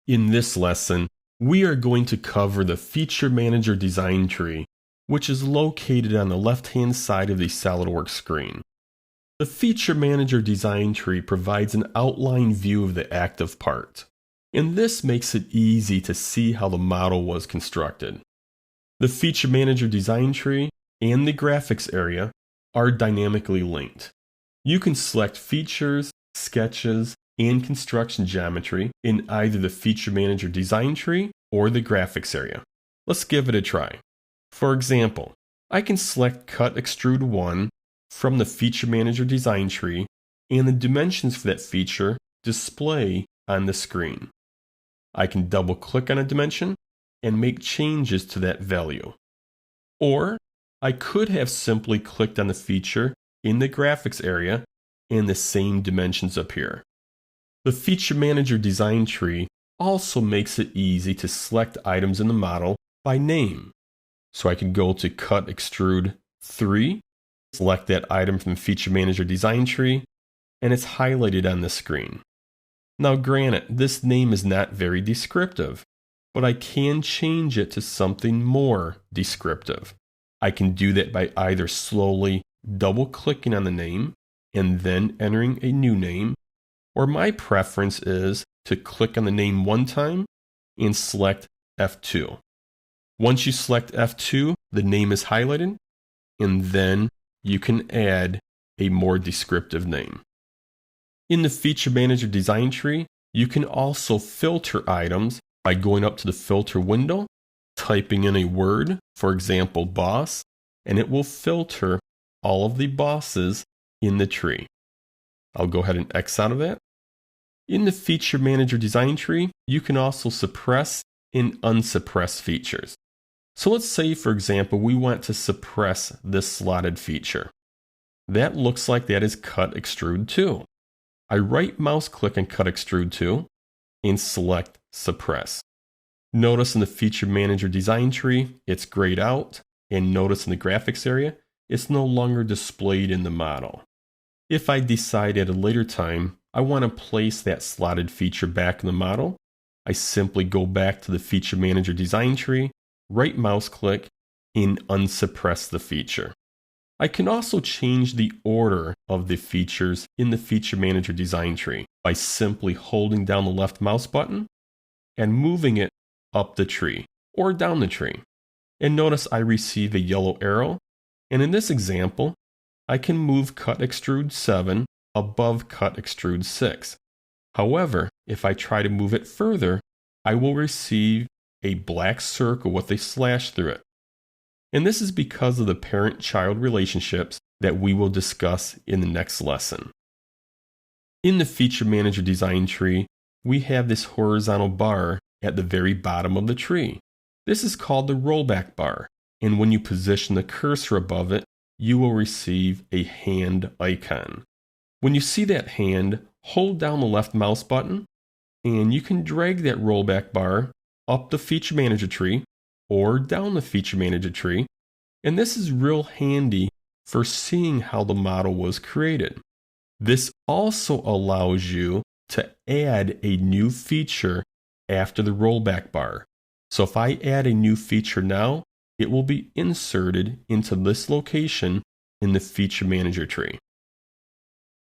In this lesson, we are going to cover the Feature Manager design tree, which is located on the left-hand side of the SOLIDWORKS screen. The Feature Manager design tree provides an outline view of the active part, and this makes it easy to see how the model was constructed. The Feature Manager design tree and the graphics area are dynamically linked. You can select features, sketches, and construction geometry in either the Feature Manager design tree or the graphics area. Let's give it a try. For example, I can select Cut Extrude 1 from the Feature Manager design tree, and the dimensions for that feature display on the screen. I can double click on a dimension and make changes to that value. Or I could have simply clicked on the feature in the graphics area and the same dimensions appear. The Feature Manager design tree also makes it easy to select items in the model by name. So I can go to Cut Extrude 3, select that item from the Feature Manager design tree, and it's highlighted on the screen. Now granted, this name is not very descriptive, but I can change it to something more descriptive. I can do that by either slowly double clicking on the name and then entering a new name, or my preference is to click on the name one time and select F2. Once you select F2, the name is highlighted, and then you can add a more descriptive name. In the Feature Manager design tree, you can also filter items by going up to the filter window, typing in a word, for example, boss, and it will filter all of the bosses in the tree. I'll go ahead and X out of that. In the Feature Manager design tree, you can also suppress and unsuppress features. So let's say, for example, we want to suppress this slotted feature. That looks like that is Cut Extrude 2. I right mouse click on Cut Extrude 2 and select Suppress. Notice in the Feature Manager design tree, it's grayed out, and notice in the graphics area, it's no longer displayed in the model. If I decide at a later time I want to place that slotted feature back in the model, I simply go back to the Feature Manager design tree, right mouse click, and unsuppress the feature. I can also change the order of the features in the Feature Manager design tree by simply holding down the left mouse button and moving it up the tree or down the tree. And notice I receive a yellow arrow, and in this example, I can move Cut Extrude 7 above Cut Extrude 6. However, if I try to move it further, I will receive a black circle with a slash through it. And this is because of the parent-child relationships that we will discuss in the next lesson. In the Feature Manager design tree, we have this horizontal bar at the very bottom of the tree. This is called the rollback bar, and when you position the cursor above it, you will receive a hand icon. When you see that hand, hold down the left mouse button, and you can drag that rollback bar up the Feature Manager tree or down the Feature Manager tree, and this is real handy for seeing how the model was created. This also allows you to add a new feature after the rollback bar. So if I add a new feature now, it will be inserted into this location in the Feature Manager tree.